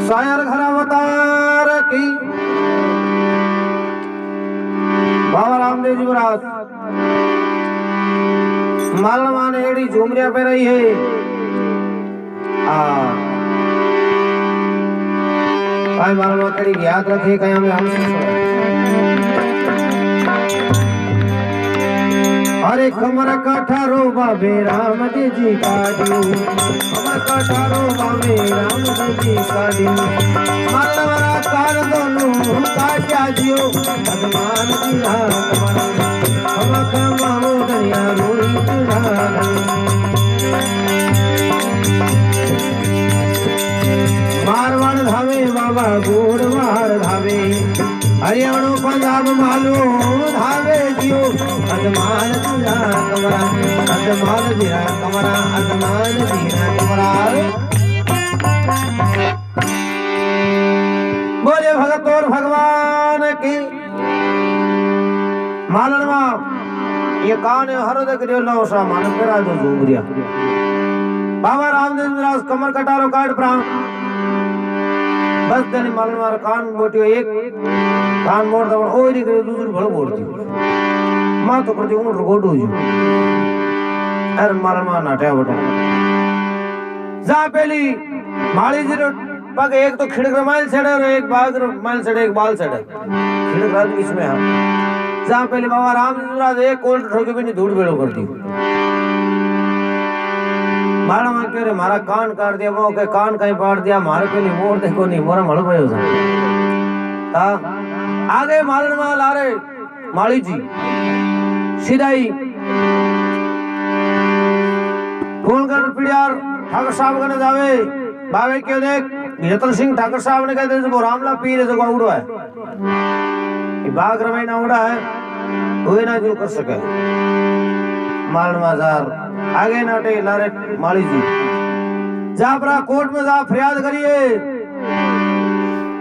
शायर घर अवतार की बाबा रामदेव जी महाराज मालवा ने एड़ी झूमरिया पे रही है। मालवा कड़ी याद रखे कहीं हमें अरे कमर कठारो बाबे राम जी काटियो कमर कठारो बाबे राम जी काटियो मालवरा कार दोनों काट्या जियो भगवान जी हम कमाओ दरिया रोई मारवाड़ धावे बाबा गोड़वाड़ धावे हरियाणा पंजाब मालू धावे जियो अजमान जीरा कमरा अजमान जीरा कमरा अजमान जीरा कमरा। बोले भगत और भगवान की मालनवा ये कान हर देख लो सा मान पेरा जो झूमरिया बाबा रामदेव महाराज कमर कटारो काट प्राण बस तेने मालनवा कान मोटियो एक कान मोड़ दबड़ ओरी करे दूसरी भड़ मोड़ती मां तो करती उम्र गोडो जो अरे मालनवा नाट्या बटा जा पहली माली जी पग एक तो खिड़क माइल छड़े और एक बाग माइल छड़े एक बाल छड़े खिड़क रात इसमें हम जा पहले बाबा रामदेव महाराज एक कोल्ड ठोके भी नहीं धूड़ बेड़ो करती मारा मान के मारा कान काट दिया वो के कान कहीं पाड़ दिया मारे के लिए मोर देखो नहीं मोरा मल भयो था आगे मालन माल आ रहे माली जी सीधाई फूलगढ़ पिड़ियार ठाकुर साहब कने जावे बावे क्यों देख यतन सिंह ठाकुर साहब ने कहते वो रामला पीर है जो उड़ा है बाग रमैना उड़ा है कोई ना जो कर सके मालन बाजार आगे नाटे लारे माली जी जापरा कोर्ट में जा फरियाद करिए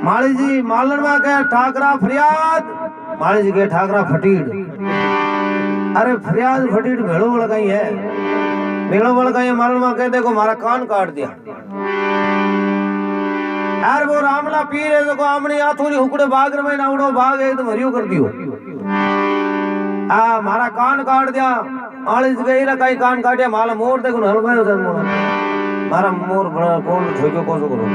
माली जी मालनवा के ठाकरा फरियाद माली जी के ठाकरा फटीड़ अरे फरियाद फटीड़ भेड़ो लगाई है भेड़ो लगाई है मालनवा कहते को मारा कान काट दिया यार वो रामला पीर है जो आमनी आथोरी हुकड़े बाग में ना उड़ो बाग एकदम हरियो कर दियो मारा कान काट दिया आलिस गई ला कई कान काटिया माला मोर देखो हल भयो था मारा मोर बड़ा कौन ठोक्यो कोसो करो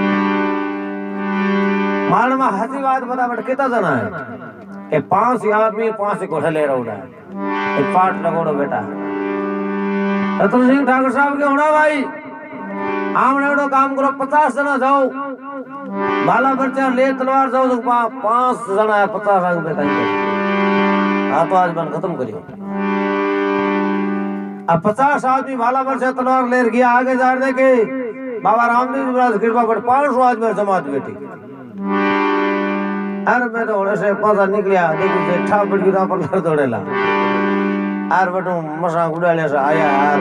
माल में हंसी बात बता बट कितना जना है ए 5 आदमी 5 को ले रहा है ए पाट लगोड़ो बेटा रतन सिंह ठाकुर साहब के होना भाई आमने एडो काम करो 50 जना जाओ माला बच्चा ले तलवार जाओ तो 5 जना 50 रुपए कहीं तो आज बन खत्म करियो अब 50 आदमी भाला पर से तलवार लेर गया आगे जा रहे के बाबा रामदेव महाराज कृपा पर 500 आदमी जमात बैठी अरे मैं तो ओड़े से पता निकलिया देखो से ठा पड़ गया पर दौड़ेला यार बटू मसा उड़ाले से आया यार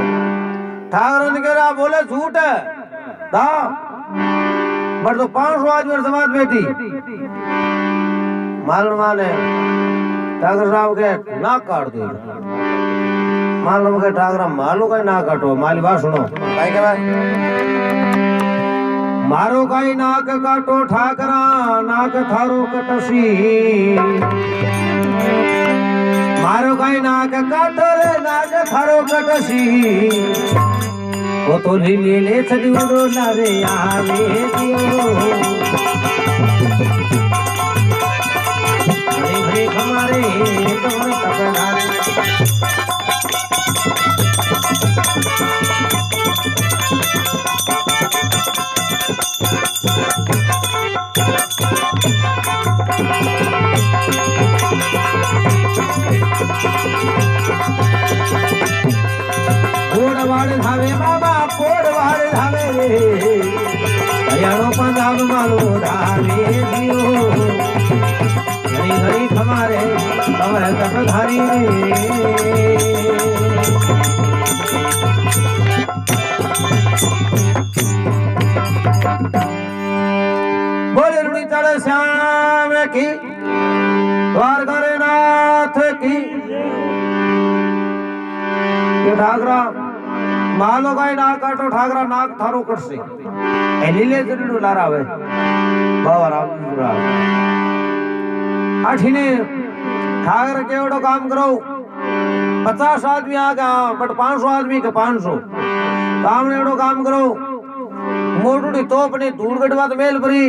ठाकुर ने कह रहा बोले झूठ है दा बट तो 500 आदमी जमात बैठी मालूम वाले ठाकुर साहब के नाक काट दो मालूम के ठाकरा मालो का ना काटो माली बात सुनो काय के भाई मारो काई नाक काटो ठाकरा नाक थारो कटसी मारो काई नाक काटो रे नाक थारो कटसी वो तो ले छड़ी उड़ो ना रे आवे दियो घरे हमारे तोर तपनारे कोड़वाड़ धावे बाबा कोड़वाड़ धावे हरियाणा पंजाब मालो धावे दियो घड़ी घड़ी हमारे कमर तक धारी बोले रुड़ी चढ़े श्याम की द्वारका नाथ की ठाकरा मालो गाय ना काटो ठाकरा नाक थारो करसे ए लीले जरूर लारावे बाबा राम अठीने ठाकर केवड़ो काम करो 50 आदमी आ गया बट 500 आदमी के 500 काम एवड़ो काम करो मोटूडी तोप ने धूड़ गडवात मेल भरी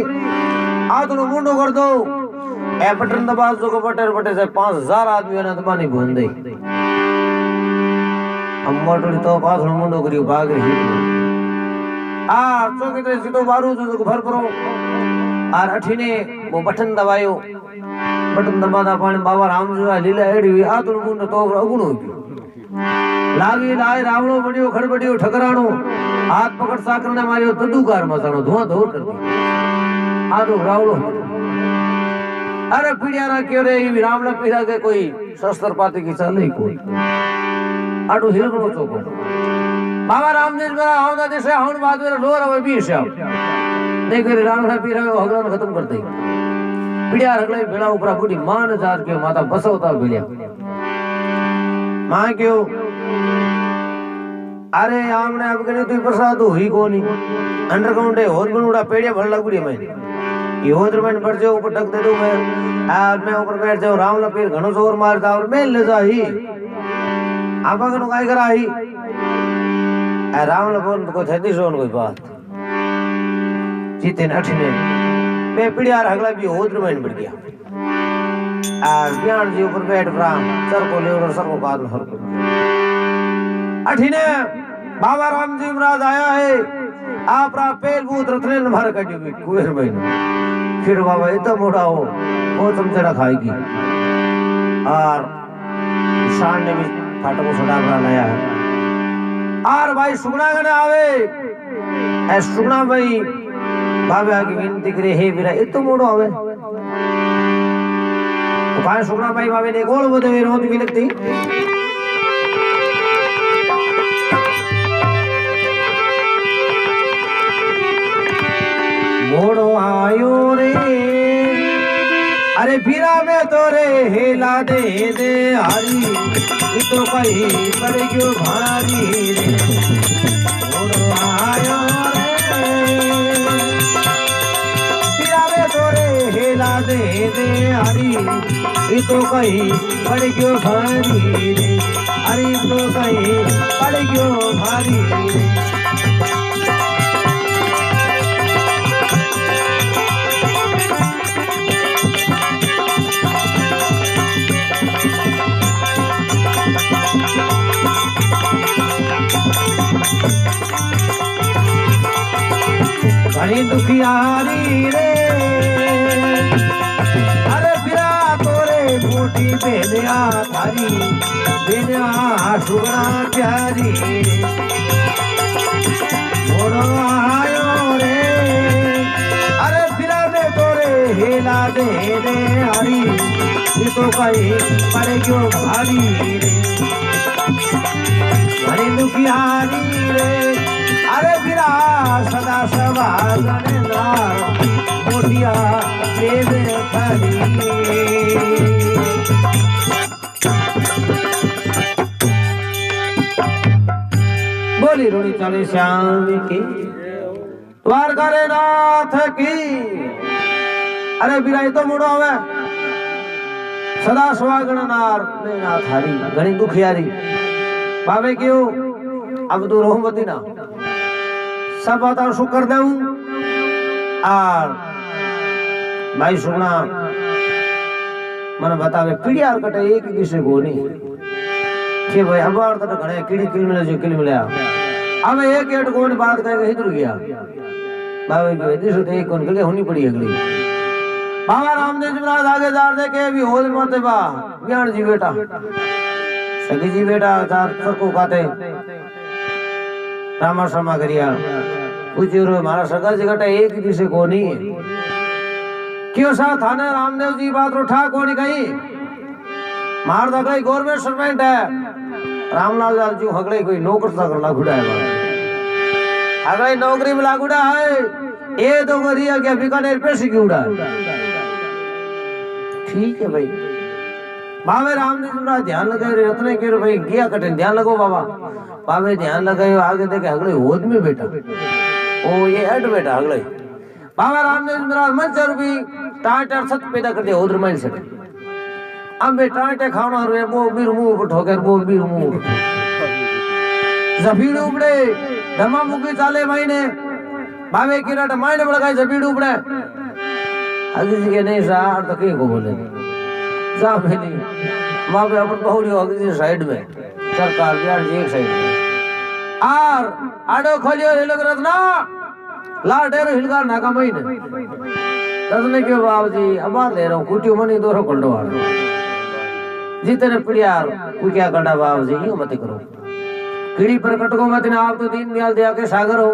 आतनो मुंडो कर दो ए बटन दबा जो को बटर बटे से 5000 आदमी ने दबानी भून दे हम मोटूडी तोप आतनो मुंडो करियो भाग रही आ चौकी ते सीधो बारू जो भर करो और अठीने वो बटन दबायो बटन दबादा पानी बाबा राम जो लीला एड़ी आतनो मुंडो तोप अगुणो लागी लाए रावणो बड़ियो खड़बड़ियो ठकराणो हाथ पकड़ साकर ने मारियो तदुकार मसाणो धुआं धोर कर दिया आदो रावणो अरे पीड़ियारा क्यों रे ये रामला पीड़ा के कोई शस्त्र पाती की चाल नहीं कोई आडो हिलगणो चोको बाबा रामदेव बरा आवदा देसे हाउन बाद में लोर अवे बीस आ नहीं करे रामला पीड़ा को हगला खत्म कर दई पीड़िया रगले बेड़ा ऊपर बूढ़ी मान जात के माता बसवता बेलिया मां क्यों अरे आमने अब कने तू प्रसाद हुई कोनी अंडरग्राउंड है और बनूड़ा पेड़िया भर लग बुढ़ी मैं ये होद्र में बढ़ जाओ ऊपर टक दे दूं मैं और मैं ऊपर बैठ जाऊं रावला पीर घणो जोर मारता और मैं ले जाही आपा कनो काय कराही ए रावला बोल को थेदी सोन कोई बात जीते अठने मैं पीड़िया रगला भी होद्र में बढ़ गया और ज्ञान जी ऊपर बैठ पड़ा सर को ले और सर को बाद में हर को अठीने बाबा राम जी महाराज आया है आप रा पेल बूत रत्ने न भर कटी हुई कुएर महीने फिर बाबा इतना मोटा हो वो चमचड़ा खाएगी और शान ने भी फाटक को सड़ा बना लाया है और भाई सुगना गने आवे ऐ सुगना भाई बाबे आगे विनती करे हे वीरा इतना मोटा आवे तो कहाँ सुगना भाई बाबे ने गोल बोते वे रोत भी लगती मोड़ो आयो रे अरे फिरा में तो रे हेला दे दे हरी तो कहीं पर क्यों भारी रे मोड़ो आयो रे फिरा में तो रे हेला दे दे हरी तो कहीं पर क्यों भारी रे हरी तो कहीं पर क्यों भारी रे घनी दुखियारी रे अरे फिरा तोरे मोटी बेलिया थारी बेलिया सुगना प्यारी मोड़ो आयो रे अरे फिरा में तोरे हेला दे दे हरी ये तो कहीं पड़े क्यों भारी रे घनी दुखियारी रे अरे फिरा सदा सवागन नार मोटिया देव खरी बोली रोड़ी चले श्याम की द्वारका रे नाथ की अरे फिरा तो मुड़ो हवे सदा सवागन नार नाथ हरी घनी दुखियारी बाबे क्यों अब तो रोहमती ना सब बात शु कर दूं और भाई सुना मैंने बतावे पीड़िया कटे एक ही किसे को नहीं कि भाई अब और तो घणे कीड़ी किल मिले जो किल मिला अब एक एट कोन बात कह के इधर गया बाबा के दिसो ते एक कोन के होनी पड़ी अगली बाबा रामदेव जी महाराज आगे जा दे के भी होल मत बा ज्ञान जी बेटा सगी जी बेटा चार सबको खाते रामा शर्मा करिया पूछो हमारा सगा जगटा एक ही दिशे को नहीं क्यों सा थाने रामदेव जी बात उठा को नहीं कही मार दगड़ा गवर्नमेंट सर्वेंट है रामलाल लाल जी हगड़े कोई नौकर सा कर लागूड़ा है हगड़े नौकरी में लागूड़ा है ये तो गरिया क्या बीकानेर पे सिक्यूड़ा ठीक है भाई बाबे रामदेव जी महाराज ध्यान लगाए रे रत्ने के भाई गया कटे ध्यान लगो बाबा बाबे ध्यान लगायो आगे देखे अगले होद में बेटा ओ ये हट बेटा अगले बाबा रामदेव जी महाराज मंचर भी टाटर सत पैदा कर दिया उधर माइल से अब बेटा टाटे खाना रे वो बीर मुंह पर ठोकर वो बीर मुंह जबीड़ उबड़े धमा मुकी चाले मायने बाबे किराट मायने बड़काई जबीड़ उबड़े अगली जी के नहीं सार तो कहीं को बोले जा भेली वहां पे अपन बहुड़ी होगी जी साइड में सरकार बिहार जी एक साइड में आर आडो खोलियो ये लोग रत्ना लाडेर हिलकार नाका महीने रत्ने के बाबू जी अब ले रहा हूँ कुटियो मनी दोरो कंडो आ जीतने पिड़ियार कोई क्या कंडा बाबू जी यूं मत करो कीड़ी पर कटको मत ने आप तो दीन दयाल दया के सागर हो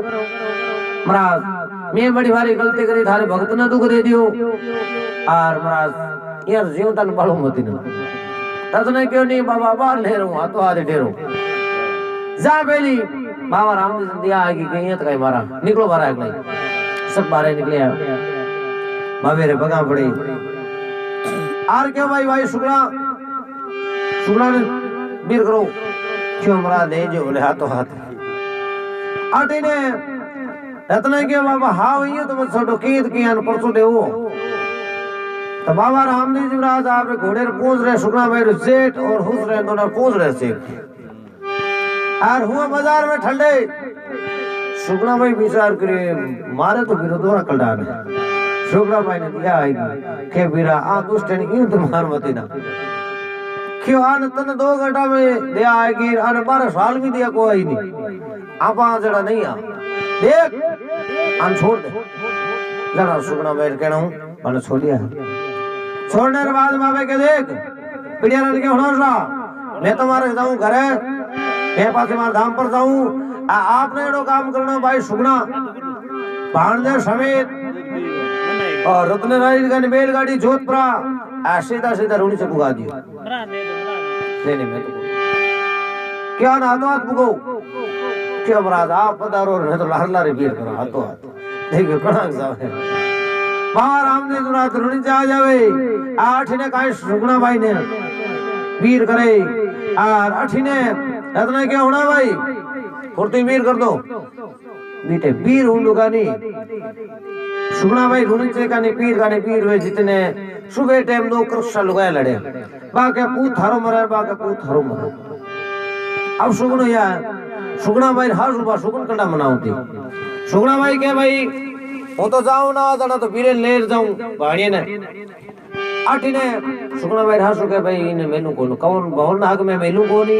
महाराज मैं बड़ी भारी गलती करी थारे भक्त ने दुख दे दियो और महाराज यार जीवतन बालो मत न रत्ने क्यों नहीं बाबा बाहर ले रहा हूँ हाथों हाथ ढेरो जा बेली बाबा रामदेव दिया आगे कहीं तो कहीं मारा निकलो बारा अगले सब बारे निकले बाबे रे बगा पड़े आर क्यों भाई भाई शुक्ला शुक्ला ने बीर करो क्यों मरा दे जो बोले हाथों हाथ आटे ने रत्ने के बाबा हाँ वही तो मैं छोटो कीद किया न परसों दे वो तो बाबा रामदेव जी महाराज आप घोड़े पूछ रहे शुक्ला भाई सेठ और हुस रहे दोनों पूछ रहे सेठ और हुआ बाजार में ठंडे शुक्ला भाई विचार करे मारे तो फिर दोरा कलडाने शुक्ला भाई ने दिया आएगी के बिरा आ दुष्ट नहीं तो मार मत ना क्यों आन तन 2 घंटा में दिया आएगी आन 12 साल भी दिया कोई नहीं आपा जड़ा नहीं आ देख आन छोड़ दे जरा शुक्ला भाई कहना हूं मैंने छोड़ दिया छोड़ने के बाद बाबे के देख पिड़िया लड़ के होना मैं तुम्हारे जाऊं घर मैं पास मार धाम पर जाऊं आपने एडो काम करना भाई सुगना भाणदेव समेत और रत्न राज का बैलगाड़ी जोधपुरा सीधा सीधा रूणी से पुगा दियो नहीं मैं तो क्या ना हाथों हाथ पुगो क्या महाराज आप पधारो नहीं तो लार लारे बीर करो हाथों हाथ देखियो कड़ाक साहब है वहां रामदेव महाराज रूणी से आ जावे आठ ने काई सुगना भाई ने बीर करे और अठी ने रत्ना क्या होना भाई फुर्ती वीर कर दो बेटे वीर हूं लोगा नहीं सुगना भाई रुणचे का नहीं पीर वे जितने सुबह टाइम 2 कृष्ण लुगाए लड़े बाके पूत थारो मरे बाके पूत थारो मरे अब सुगनो यार सुगना भाई हर सुबह सुगन कंडा मनाऊती सुगना भाई के भाई वो तो जाऊं ना जाना तो वीरे लेर जाऊं भाड़िए ने आठी ने सुगना भाई हासु के भाई ने मेनू कोन कौन बहुल नाग में मेलू कोनी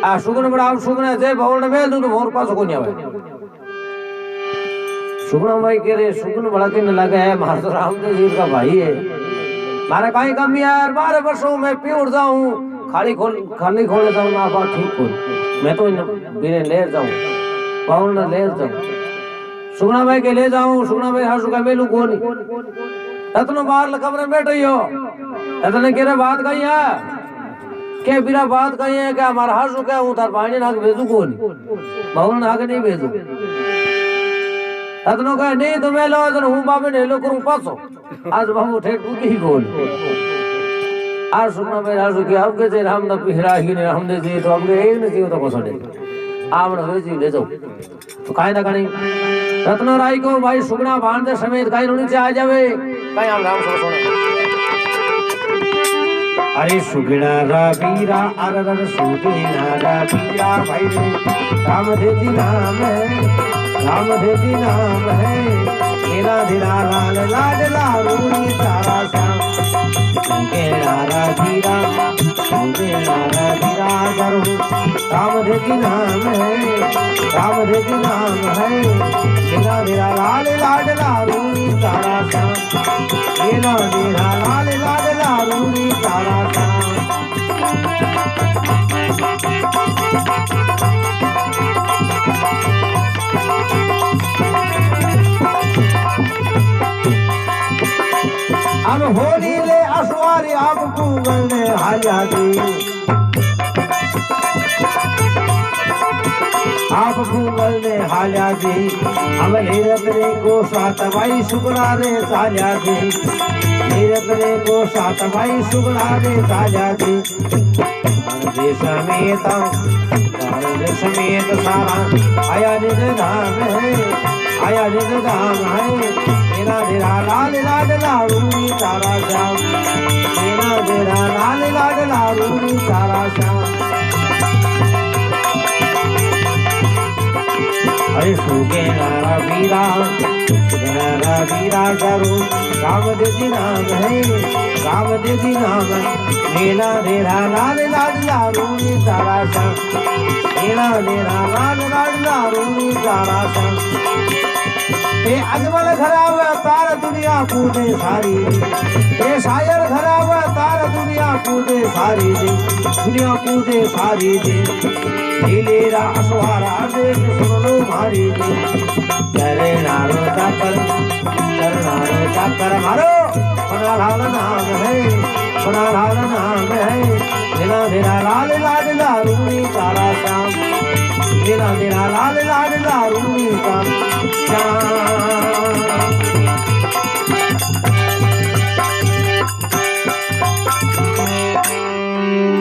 आ सुगन बड़ा सुगना जे बहुल ने मेल दू तो मोर पास को नहीं आवे सुगना भाई के रे सुगन बड़ा के न लगे है मार तो रामदेव जी का भाई है मारे काई कमी यार 12 वर्षों में प्योर जाऊं खाली खोले जाऊं ना बा ठीक को मैं तो बिने लेर जाऊं बहुल न लेर जाऊं सुगना भाई के ले जाऊं सुगना भाई हासु का मेलू कोनी ततनो बाहर कमरे में बैठे हो ततने केरे बात कही है के बिना बात कही है क्या हमारा हासु क्या हूं तार पानी नाक भेजू कोनी बहुल नाक नहीं भेजू ततनो कहे नहीं तो मैं लो जन हूं बाबे ने लो करूं पासो आज बाबू ठेठ उठी गोल आज सुनना मेरे हासु के अब के जे राम दा पिहरा ही ने हमने जी तो हमने एक ने जीव तो को सडे आवण हो जी ले जाओ तो काहे ना कणी रत्न राय को भाई सुगना भांडे समेत काई रुणी से आ जावे काई आम राम सुनो अरे सुगना रा वीरा अरर सुगना रा वीरा भाई रामदेव जी नाम है मेरा धीरा लाल लाडला रूणी तारा श्याम सुगना रा वीरा करो रामदेव जी नाम है मेरा धीरा लाल लाडला रूणी तारा श्याम मेरा धीरा लाल लाडला रूणी तारा श्याम अब होली ले अश्वारी आप आप फूंगल ने हाल्या जी हम लीरत रे को सात भाई शुक्ला रे चाल्या जी लीरत रे को सात भाई शुक्ला रे चाल्या जी समेत सारा आया निज धाम है आया निज धाम है तेरा तेरा लाल लाल लाडूनी तारा श्याम तेरा तेरा लाल लाल लाडूनी तारा श्याम अरे सुगे नारा वीरा करो राम देवी नाम है राम देवी नाम मेरा तेरा लाल लाल लाडूनी तारा श्याम तेरा तेरा लाल लाल लाडूनी तारा श्याम ये अजमल खराब तार दुनिया कूदे सारी ये शायर खराब तार दुनिया कूदे सारी दुनिया कूदे सारी नीलेरा असवारा देख सुन लो मारी चरणारो चाकर मारो लाल नाम है लाल नाम है तेरा तेरा लाल लाल लाडूनी तारा श्याम तेरा तेरा लाल लाल लाडूनी तारा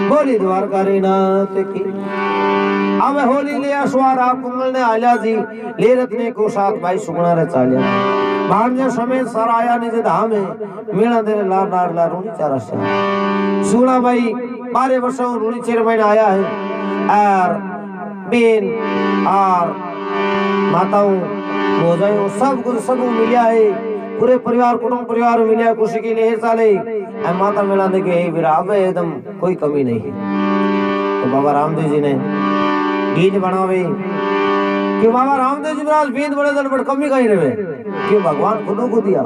बोली द्वारका रे नाथ की अब होली ले अश्वारा पुंगल ने आल्या जी ले रत्ने को साथ भाई सुगुणा रे चाल्या भांजे समेत सारा आया निज धाम है मेला तेरे लाल लाल लाडूनी तारा श्याम सुगुणा भाई 12 वर्षों रूणी चेर महीना आया है और बेन और माताओं भोजाइयों सब कुछ सब मिलिया है पूरे परिवार कुटुंब परिवार मिलिया खुशी के लिए साले माता मेला देखे विराव एकदम कोई कमी नहीं है तो बाबा रामदेव जी ने बीज बनावे क्यों बाबा रामदेव जी महाराज बीज बड़े दल बड़ कमी कहीं रहे क्यों भगवान खुदों को दिया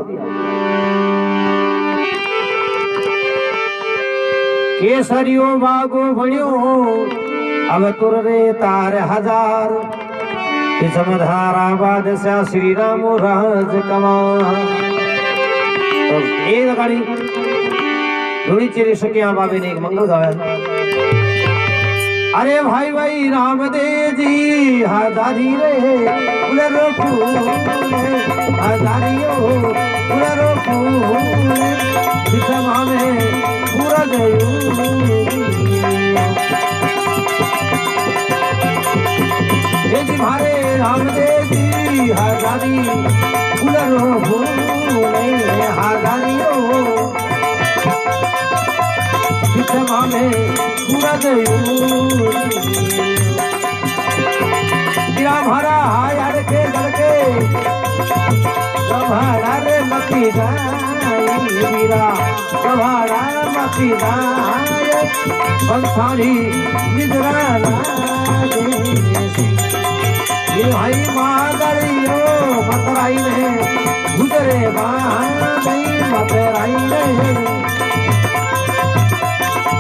केसरियो बागो बनियो अब तुर रे तार हजार समधाराबाद से श्री राम राज कमा तो एक गाड़ी थोड़ी चेरी सकिया बाबे ने एक मंगल गाया अरे भाई भाई रामदेव जी हजारी रे उलरो फूल हजारियो उलरो फूल विषमा में पूरा गयो ये जी मारे रामदेव जी हजारी उलरो फूल हजारियो विषमा में पूरा गयो हरा हायर के लड़के सभाड़ा रे मती वीरा सभाड़ा मती बंसारी निजरा ये भाई मादरियो मतराई ने गुजरे बाई मतराई ने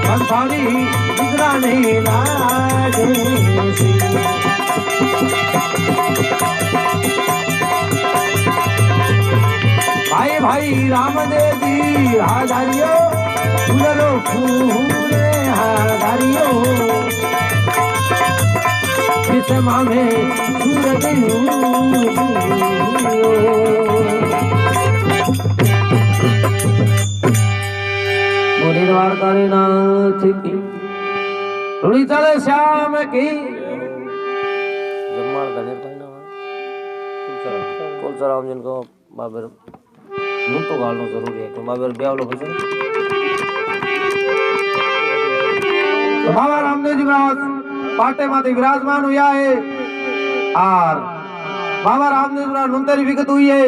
बंसारी निजरा नहीं लागे भाई भाई रामदेव जी हजारियो फूलो फूले हजारियो विषमा में सूरज बोले द्वारका रे नाथ की रुड़ी चले श्याम की जम्माल गणेश भाई ना तुलसीराम जिनको बाबर मुंह तो गालना जरूरी है क्योंकि बाबर ब्याह लोग हैं तो बाबा रामदेव जी महाराज पाटे माते विराजमान हुआ है और बाबा रामदेव जी महाराज नुंतरी विगत हुई है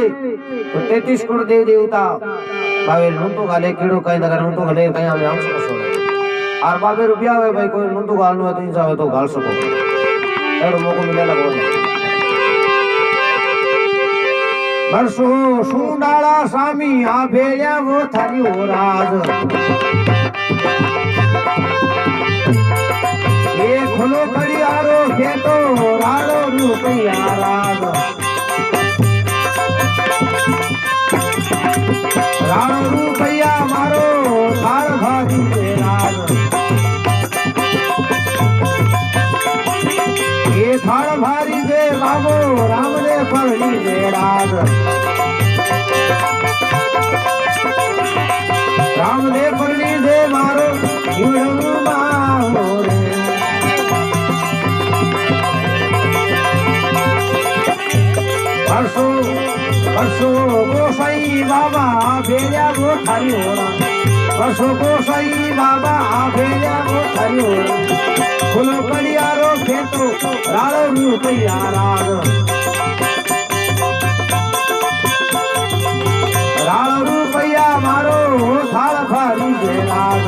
तो 33 करोड़ देव देवता बाबे नुं तो गाले कीड़ो कहीं नगर नुं तो गाले कहीं हमें आंख से सोना और बाबे रुपया है भाई कोई नुं तो गालनो है तो इंसान तो गाल सको एडो मौको मिले लगो बरसो सुंडाला स्वामी आ भेड़िया वो थारी हो राज ये खुलो कड़ियारो खेतो राड़ो रुपया राज राड़ो रुपया मारो थार भारी राज ये थार भारी परणी दे राज राम ने परणी दे मारो रे परसों गोसाई बाबा भेजा वो थारी होना परसों गोसाई बाबा भेजा वो थारी होना फूलो कलियारो खेतो राड़ो रूपया राग राड़ो रूपया मारो थाल भारी दे राग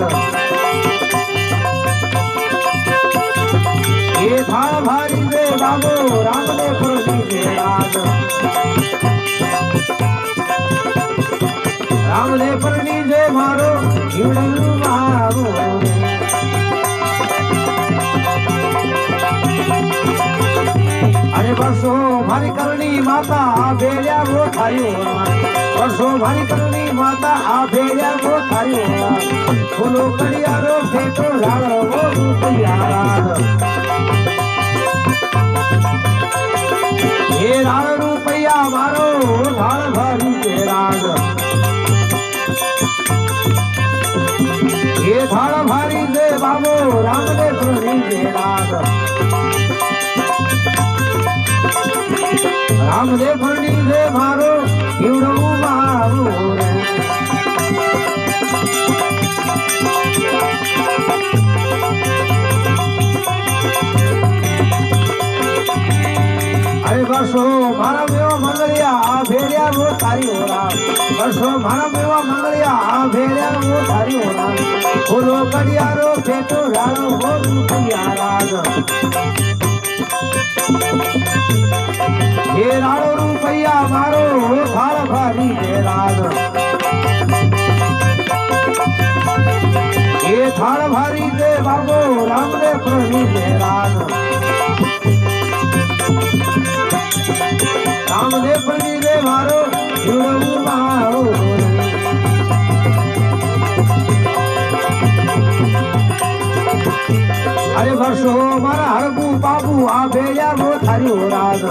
ये थाल भारी दे बाबो राम ने परणी दे राग राम ने परणी दे मारो हिवड़ू मारो अरे वर्षो भारी करणी माता भेजा वो थारी होना वर्षो भारी करणी माता भेजा वो थारी होना फूलो कलियारो फेटो राड़ो वो रूपया राग ये राड़ रूपया मारो थाल भारी दे राग ये थाल भारी दे बाबो राम ने परणी दे राग राम ने परणी दे मारो हिवड़ू मारो रे अरे वर्षो मारा मेवा मंगलिया भेड़िया वो थारी हो रहा वर्षो मारा मेवा मंगलिया भेड़िया वो थारी हो रहा फूलो कड़ियारो फेटो राड़ो वो रूपया राग ये राड़ो रूपया मारो थाल भारी दे राग ये थाल भारी दे बाबो राम ने परणी दे राग राम ने परणी दे मारो हिवड़ू मारो अरे वर्षो मारा हरबू बाबू भेजा वो थारी हो राग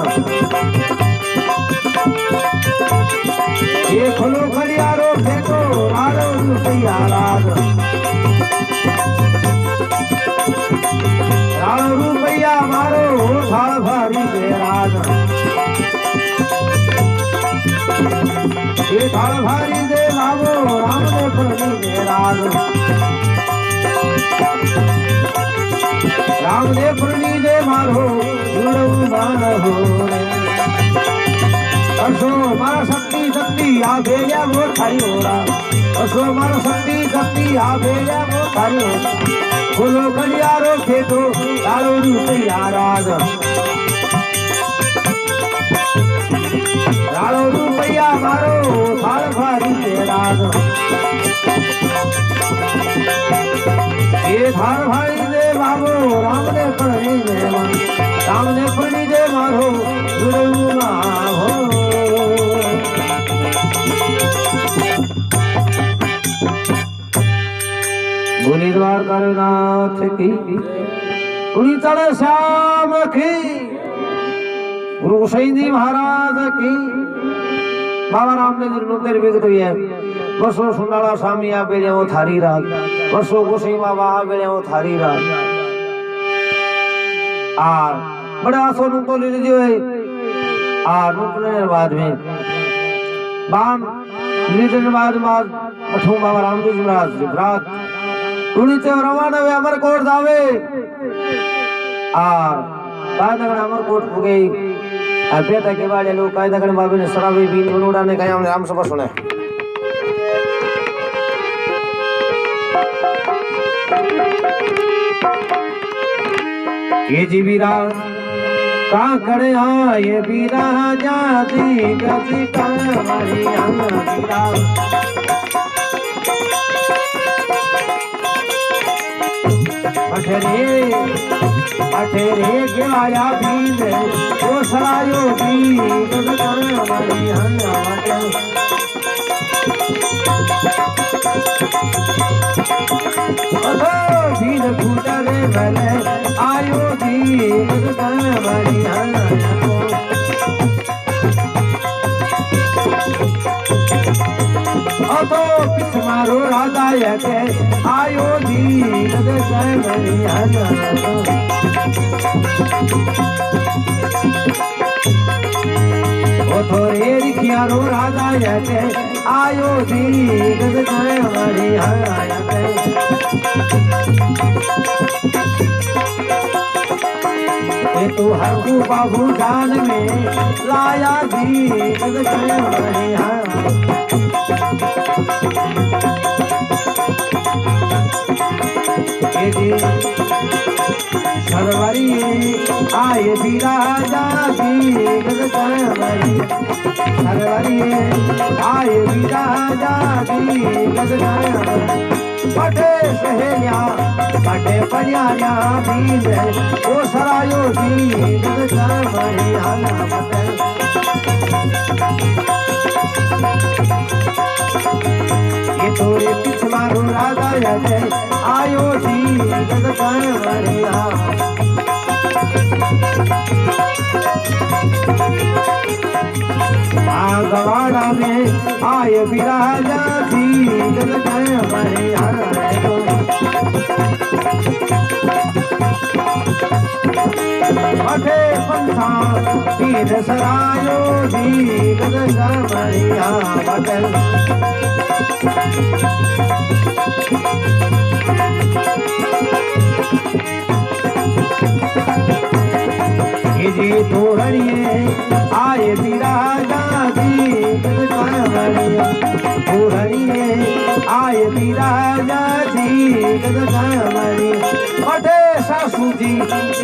ये खुलो खड़ियारो फेटो राड़ो रूपया राग राड़ो रूपया मारो थाल भारी दे राग ये थाल भारी दे बाबो राम ने परणी दे राग राम ने परणी दे मारो हिवड़ू मारो परसो मारा शक्ति शक्ति भेजा वो थारी हो रहा परसो मारा शक्ति शक्ति भेजा वो थारी हो रहा फूलो कलियारो खेतो राड़ो रूपया राग राड़ो रूपया मारो थाल भारी दे राग ये थाल भारी दे बाबो राम ने परणी दे राम ने परणी दे मारो हिवड़ू मारो बोली द्वारकानाथ की कुड़ी चढ़ श्याम की गुरु गोसाई जी महाराज की बाबा राम ने निर्णय विगत हुई है वर्षो सुंदरा स्वामी आ बेड़े वो थारी रात वर्षो गोसाई बाबा आ बेड़े वो थारी रात आर बड़ा सोनू तो ले लीजिए आर रुकने बाद में बाम लेने बाद अठू बाबा रामदेव जी महाराज रात उड़ी ते रवाना वे अमरकोट जावे आर कायदा अमरकोट हो गई बेटा के बारे लोग कायदा करने बाबे ने शराबी बीन बनोड़ा ने कहा हमने राम सभा सुना ये जी बीरा का करे ये बीरा जाती गति का हमारी बीरा अठेरे गिलाया बीन वो सरायो बीन हमारी बीन फूटरे भले आयो बीन हमारी तो किस मारो राजा के आयो जी गद ओ तो रिखियारो राजा के आयो जी गद हमारी आया तू हरकू बाबू जान में लाया जी गद सरवरी आए भी राजा जी गद सरवरी आए भी राजा जी गद बटे सहेलिया बटे परियारिया भी ओ सरायो जी गद ये तोरे पिछ मारो राजा जय आयो जी गद बढ़िया गवाड़ा में आए विराजा जी गद बढ़िया अठे पंथा तीर सरायो जी गद बढ़िया बटल जी तोरणिए आए विराजा जी तोरणिए आए विराजा जी अठे सासू जी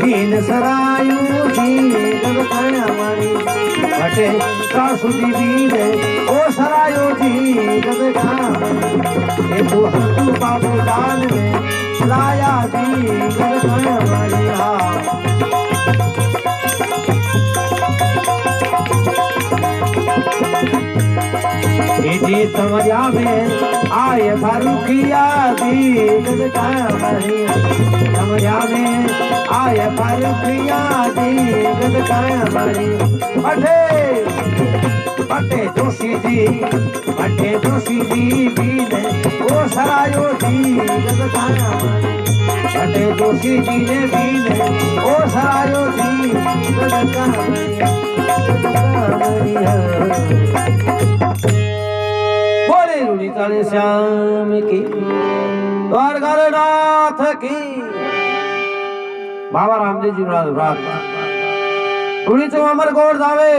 बीन सरायू जी अठे सासू जी बीन ओ सरायो जी तू हरकू बाबू दान में लाया जी जी समरिया में आए फारूखिया जी समरिया में आए फारूखिया जी अठे बटे जोशी जी बीन ओ सरायो जी बटे जोशी जी ने बीन ओ सरायो जी बोले श्याम की द्वारकानाथ की बाबा रामदेव जी रात उड़ी चो अमरकोट जावे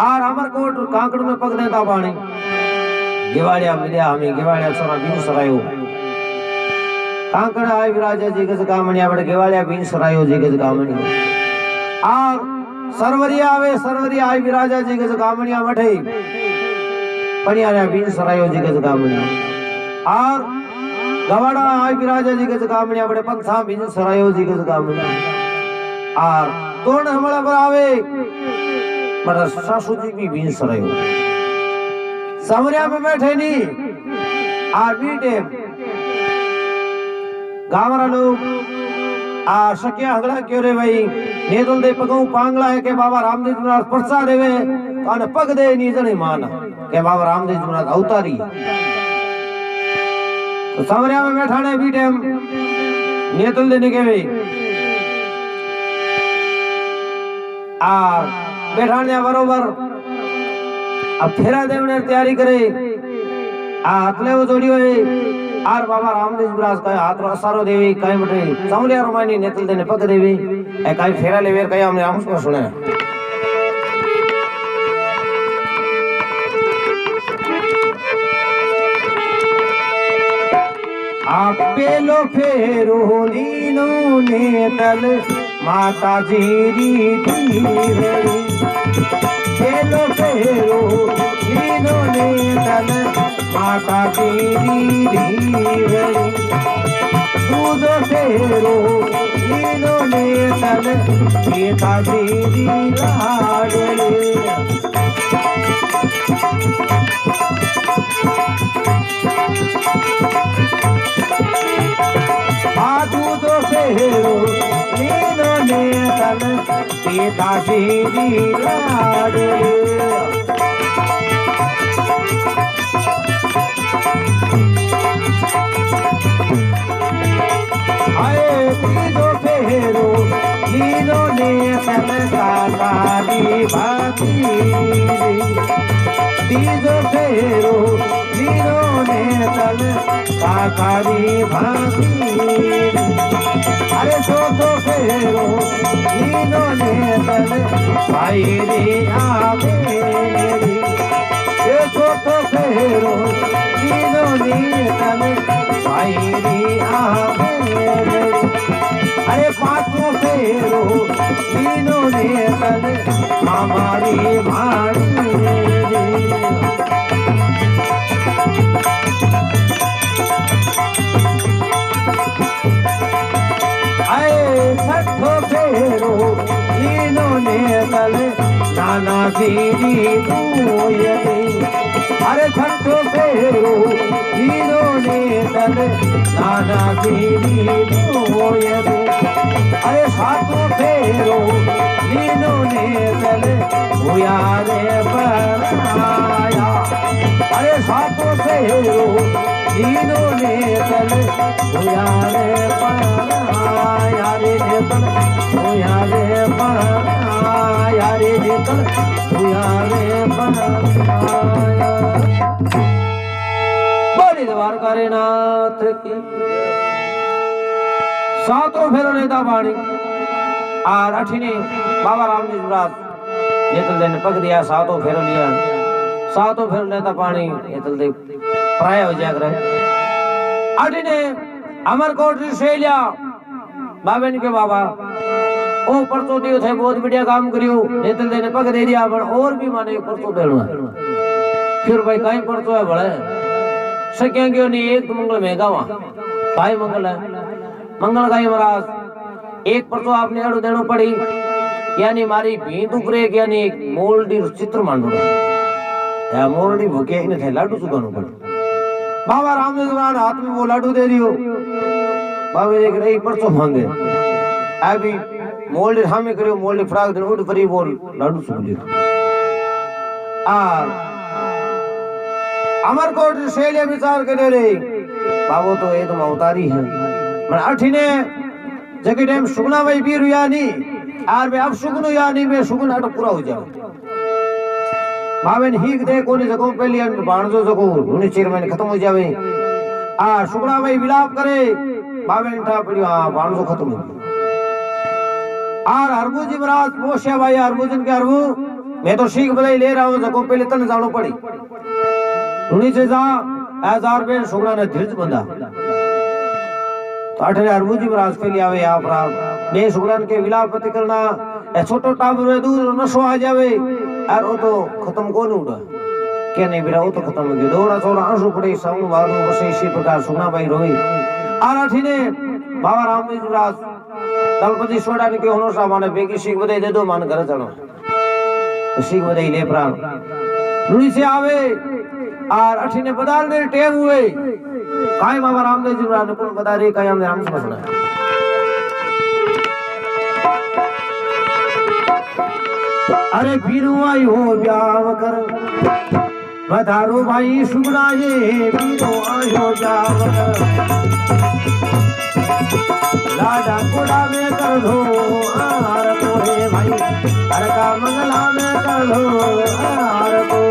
और अमरकोट कांकड़ में पग देता पानी गिवाड़िया मिलिया हमें गिवाड़िया सोना बीन सरायो कांकड़ आए विराजा जी गज कामणिया बड़े गिवाड़िया बीन सरायो जी गज कामणिया और सरवरी आवे सरवरी आए विराजा जी गज कामणिया मठे परियारा बीन सरायो जी गज कामणिया और गवाड़ा आए विराजा जी गज कामणिया बड़े पंथा बीन सरायो जी गज कामणिया और तोड़ हमारा पर आवे पर सासू जी भी बीन सरायो समरिया में बैठे नहीं आ बीटे गावरा लोग आ शकिया हगड़ा क्यों रे भाई नेतल दे पगऊ पांगला है के बाबा रामदेव जी महाराज प्रसाद देवे कान पग दे नी जने मान के बाबा रामदेव जी महाराज अवतारी तो समरिया में बैठाने बीटे हम नेतल देने के वे आ बैठाने बरोबर अब फेरा देवने तैयारी करे आ अतले वो जोड़ी हुए आर बाबा रामदेव महाराज का हाथ रो सारो देवी कई मटे समरिया रोमानी नेतल देने पग देवी ए कई फेरा लेवेर कई हमने हमको सुने आप पेलो फेरो लीनो नेतल माता जीरी धीरे पेलो फेरो लीनो नेतल माता जीरी धीरे दूध फेरो लीनो नेतल माता जीरी लाडले दूध फेरो लीनो नेतल सीता जीरी लाडले तल काकारी भाती तीजो फेरो वीरो ने तल काकारी भाती अरे चौथो फेरो वीरो ने तल भाई रे आवे रे चौथो फेरो वीरो ने तल भाई रे आवे रे अरे पांचों फेरो वीरो ने तल हमारी भाड़ी छठो फेरो लीनो ने तल नाना दीदी तूय अरे छठो फेरो लीनो ने तल नाना दीदी तूय अरे सातों फेरो लीनो ने तल हुआ रे बनाया अरे सातों फेरो लीनो ने तल हुआ रे बनाया रे तल हुआ रे बनाया रे तल हुआ रे बनाया बोली द्वारका नाथ की सातों फेरो नेता बाणी और अठीने बाबा रामजी महाराज जेतल देने पग दिया सातों फेरो लिया सातों फेरो नेता पानी जेतल दे प्राय हो जाग रहे अठीने अमरकोट से लिया बाबेन के बाबा ओ परसों दियो थे बहुत बढ़िया काम करियो जेतल देने पग दे दिया पर और भी माने परसों देना फिर भाई कहीं परसों है बड़े सके क्यों नहीं एक मंगल में गावा भाई मंगल है मंगल गाय महाराज एक परसों आपने अड़ू देनो पड़ी यानी मारी भींत उपरे यानी एक मोल्डी चित्र मांडो या मोल्डी भूखे ही थे लाडू चुकानो पड़ी बाबा रामदेव महाराज हाथ में वो लाडू दे दियो बाबा देख रही परसों मांगे अभी मोल्डी हामे करियो मोल्डी फड़ाक दिन उठ परी बोल लाडू चुक लियो अमरकोट शैले विचार करे रे बाबू तो एकदम अवतारी है मन अठीने जगे टाइम सुगना भाई बीर यानी आर में अब सुगनो यानी में सुगन अट पूरा हो जाओ भावेन हीक दे कोनी जगो पहली अन बाणजो जगो उनी चेयरमैन खत्म हो जावे आ सुगना भाई विलाप करे भावेन ठा पड़ियो आ बाणजो खत्म हो आर हरबूजी महाराज मोशिया भाई हरबूजन के हरबू मैं तो सीख बधाई ले रहा हूं जगो पहले तन जानो पड़ी उनी से जा हजार में सुगना ने धीरज बंधा अठे हरबूजी महाराज के लिए आवे आप बे सुगड़न के विलाप पति करना ए छोटो टाबर है दूर नशो आ जावे और वो तो खत्म कोन उड़ा के नहीं बिरा वो तो खत्म हो गया दौड़ा छोड़ा आंसू पड़े साउंड वालो बस इसी प्रकार सुगना भाई रोई आर अठीने बाबा रामजी महाराज दलपति सोडा ने के होनो सा माने बेगी सीख बधाई दे दो मान घर चलो तो सीख बधाई ले प्राण रुई से आवे और अठीने बदाल ने टेम हुए काई बाबा रामदेव जी महाराज ने कौन बता रही काई हमने राम से सुना अरे बीरू आई हो ब्याव कर बधारो भाई सुगना ये बीरू आयो ब्याव कर लाडा कोड़ा में कर दो आर को रे भाई हर का मंगला में कर दो आर को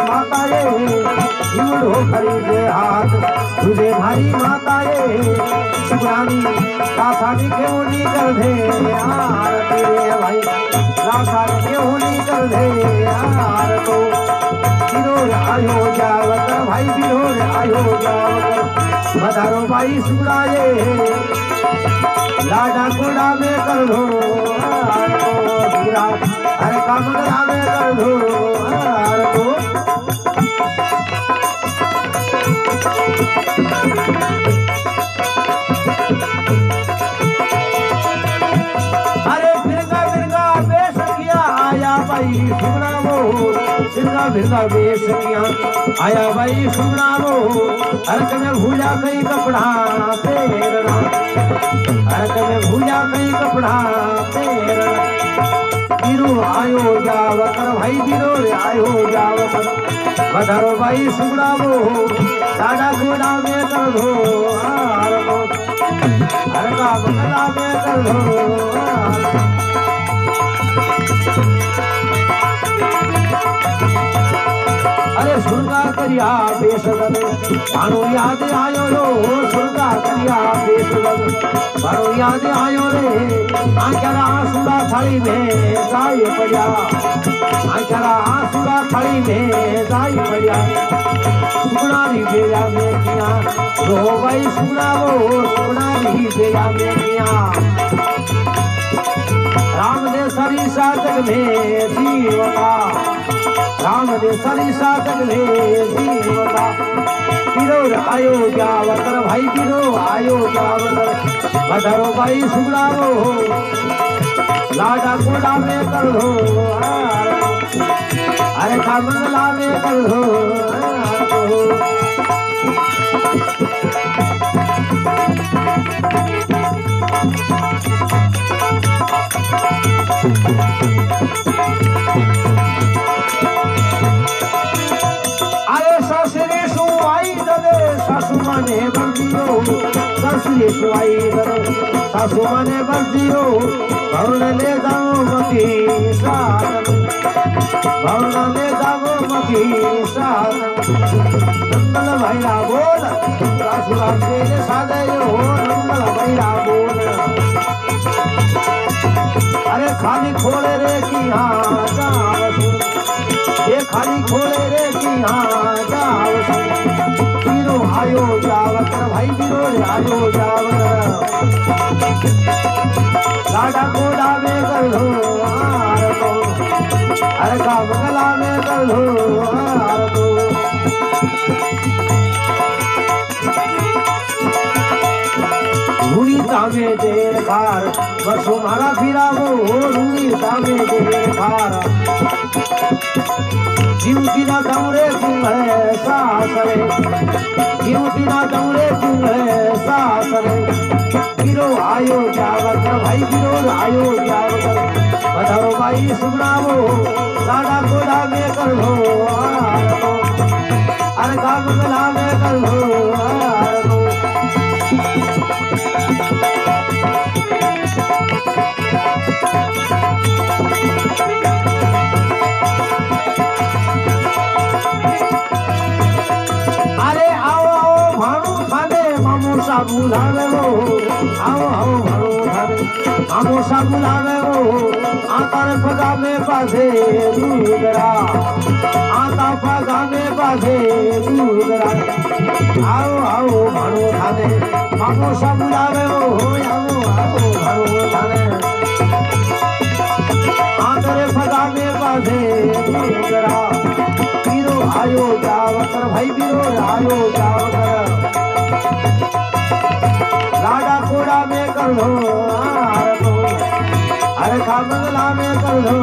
माताए हिवड़ो खरीदे हाथ तुझे भारी माताए सुगरानी रासानी क्यों नहीं कर दे यार तेरे भाई रासानी क्यों नहीं कर दे यार तो बिरोर आयो जावत भाई बिरोर आयो जावत बधारो भाई सुगराए लाडा कोड़ा में कर दो अरे कामड़ा में कर दो अरे फिरगा फिरगा बेसकिया आया भाई सुगना वो बिरगा बिरगा वेश किया आया भाई सुगना वो हरक में भूला कई कपड़ा फेरना हरक में भूला कई कपड़ा फेरना बीरो आयो जावकर भाई बीरो आयो जावकर बधारो भाई सुगना वो दादा गोड़ा में कर दो हर का बंगला में कर दो अरे सुरगा करिया बेसदन भाणो याद आयो रो सुरगा करिया बेसदन भाणो याद आयो रे आंकरा आंसुरा थाली में जाय पड़िया आंकरा आंसुरा थाली में जाय पड़िया सुनारी बेया में किया रो भाई सुना वो सुनारी बेया में किया राम दे सरी साधक में जीवता राम दे सरी साधक में जीवता बिरो आयो जावकर भाई बिरो आयो जावकर बधरो भाई सुगड़ाओ लाडा कोडा में कर दो अरे का मंगला में कर दो सासु माने बंदियो भवन ले जाओ मती साधन भवन ले जाओ मती साधन नंदल भैया बोल सासुरा से साधयो नंदल भैया बोल अरे खाली खोले रे की हाँ जाओ ये खाली खोले रे की हाँ जाओ आयो जावकर भाई बिरो आयो जावकर लाडा कोडा में कर दो अरे का मंगला में कर दो रूड़ी तामे देर खार बसो मारा फिरा वो रूड़ी तामे देर खार जीवतीना दौरे तुम्हें सासरे जीवतीना दौरे तुम्हें सासरे बिरो आयो जावकर भाई बिरो आयो जावकर बधारो भाई सुगड़ाओ लाडा कोडा में कर दो अरे का मंगला में कर दो बुलावे वो आओ आओ भरो धरे आमोसा बुलावे वो आतर पगा में बाधे दूधरा आता पगा में बाधे दूधरा आओ आओ भरो धरे आमोसा बुलावे वो आओ आओ भरो धरे आतर पगा में बाधे दूधरा बिरो आयो जावकर भाई बिरो आयो जावकर लाडा कोडा में कर दो अरे का मंगला में कर दो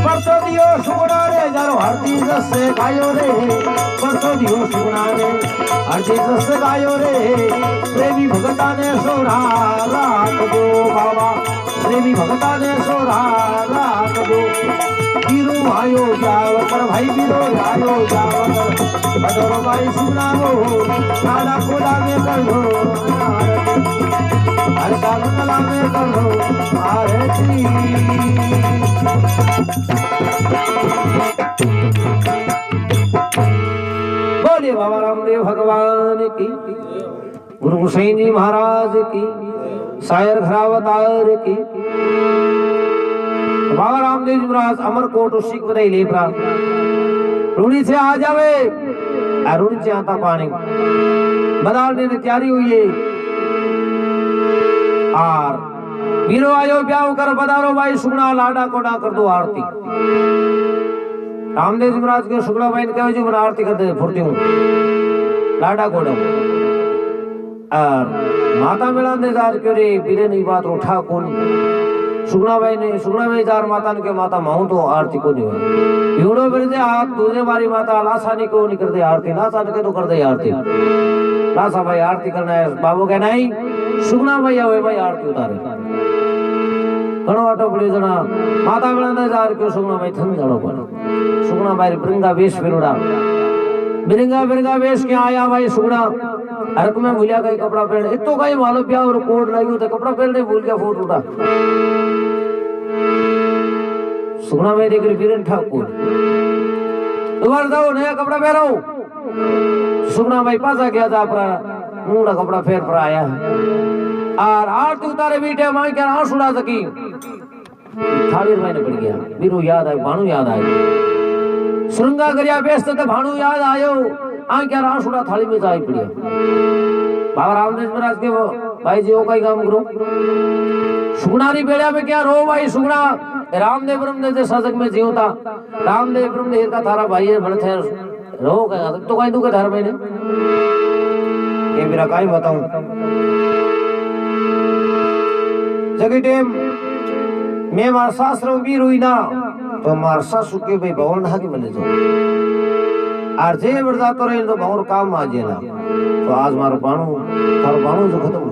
परसों दियो सुगुना रे जरो हरदी जसे गायो रे परसों दियो सुगुना रे हरदी जसे गायो रे प्रेमी भगता ने सोरा रात दो बाबा प्रेमी भगता ने सोरा रात दो बिरो आयो जावकर भाई बिरो आयो जावकर बधरो भाई सुनाओ लाडा कोडा में कर दो हर का मंगला में कर दो आरती बोले बाबा रामदेव भगवान की गुरु गोसाई जी महाराज की शायर घरावतार की बाबा रामदेव जी महाराज अमरकोट उसी को बधाई ले प्राप्त रूढ़ी से आ जावे रूढ़ी से आता पानी बदालने ने तैयारी हुई है और वीरो आयो ब्याह कर बदारो भाई सुगना लाडा कोडा कर दो आरती रामदेव जी महाराज के सुगना भाई कहे जो बना आरती करते फुर्ती हूँ लाडा कोडा और माता मिला ने जार क्यों रे बिरे नहीं बात उठा कौन सुगुणाबाई जार माता के माता माहू तो आरती को नहीं है यूड़ो फिर दे हाथ दूसरे बारी माता लासानी को नहीं कर दे आरती लासा के तो कर दे आरती लासा भाई आरती करना है बाबू कहना ही सुगुणाबाई आवे भाई आरती उतारे घणो आटो पड़ी जना माता बेला न जार क्यों सुगुणाबाई थन जानो पड़े सुगुणाबाई बिरंगा वेश फिरुड़ा बिरंगा वेश के आया भाई सुगुणा हरक में भूलिया कहीं कपड़ा पहन इतो कहीं मालो प्या और कोट लगी तो कपड़ा पहनने भूल गया फूट उठा सुगुणा में देख रही बीरन ठाकुर दोबारा जाओ नया कपड़ा पहनो सुगुणा भाई पासा गया था अपना मुंडा कपड़ा फेर पर आया और आरती उतारे बीटे मां क्या आंसू उड़ा सकी थाली में पड़ गया बीरू याद आई भाणु याद आई श्रृंगा गरिया बेस्त तो भाणु याद आयो आ क्या आंसू थाली में जाई पड़िया बाबा रामदेव महाराज के भाई जी वो कई काम करो सुगुणारी बेड़ा में क्या रो भाई सुगुणा रामदेव ब्रह्मदेव के सजग में जीव था रामदेव ब्रह्मदेव का थारा भाई है बड़े थे रो क्या तो कहीं दुखे धर्म ने ये मेरा काई बताऊं जगी टेम मैं मार शास्त्र भी रोई ना तो मार सासू के भाई भवन ढा के मिले जाओ और जे बरदा तो रहे तो भवन काम आ जेला तो आज मारो बाणू जो खत्म हो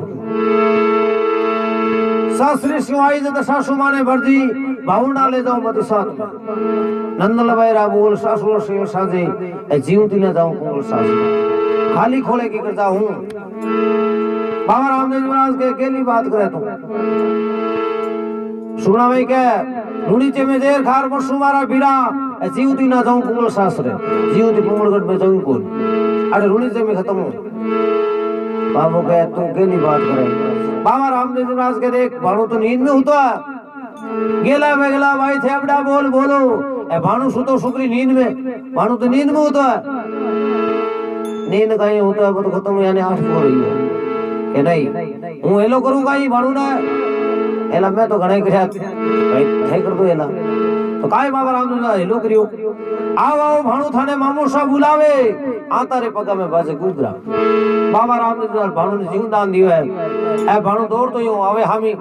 शास्त्री शिवाई जब सासू माने भरदी भवन डाले जाओ मत साथ में नंदल भाई रा बोल सासू से साजे जीवती न जाऊं कोल सासू खाली खोले की करता हूं बाबा रामदेव महाराज के अकेली बात करे तू सुना भाई क्या ढूंढीचे में देर खार मरसू मारा बीड़ा जीवती ना जाऊं कुंगल शास्त्र जीवती कुंगलगढ़ में जाऊं कौन अरे ढूंढीचे में खत्म हो बाबू कहे तू अकेली बात करे बाबा रामदेव महाराज के देख भाणु तो नींद में होता गेला वेगला भाई थे अपना बोलो ए भाणु सुतो सुकरी नींद में भाणु तो नींद में होता है नींद कहीं होता है वो तो खत्म यानी आठ हो रही है કે નહીં હું એલો કરું કાઈ ભાણું ના એલા મેં તો ઘણા કર્યા ભાઈ થઈ કરતો એલા તો કાઈ બાબા રામદેવ ના એલો કર્યો આવો ભાણું થાને મામોસા બોલાવે આતારે પગા મે બાજે ગુજરા બાબા રામદેવ ના ભાણું ને જીવદાન દીવે એ ભાણું દોડતો યો આવે હામી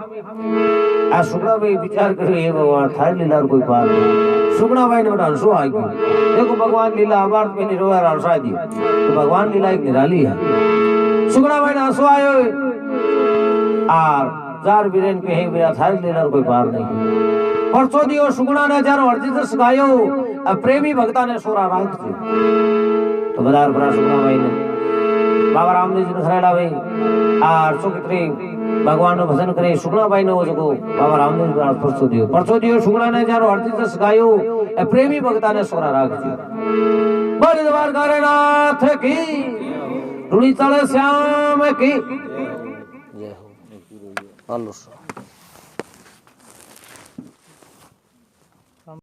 આ સુગડા ભાઈ વિચાર કર્યો એ ભગવાન થાર લીલા કોઈ પાર सुगुणा भाई ने बता हंसो आ गई देखो भगवान लीला अबार पे नहीं रोया हंसा दी तो भगवान लीला एक निराली है सुगुणा भाई ने हंसो आयो आर जार बीरेन पे है मेरा थारी लीला कोई पार नहीं परसों दियो सुगुणा ने जारो अर्जित सगायो प्रेमी भक्ता ने सोरा रात थी तो बदार बड़ा सुगुणा भाई ने बाबा रामदेव जी ने खरेड़ा भाई आर सुकित्री भगवान नो भजन करे सुगुणा भाई ने वो जो बाबा रामदेव जी परसों दियो सुगुणा ने जारो अर्जित सगायो प्रेमी भक्ता ने सोरा राग थी बड़े द्वार नाथ की रुड़ी चले श्याम की जय हो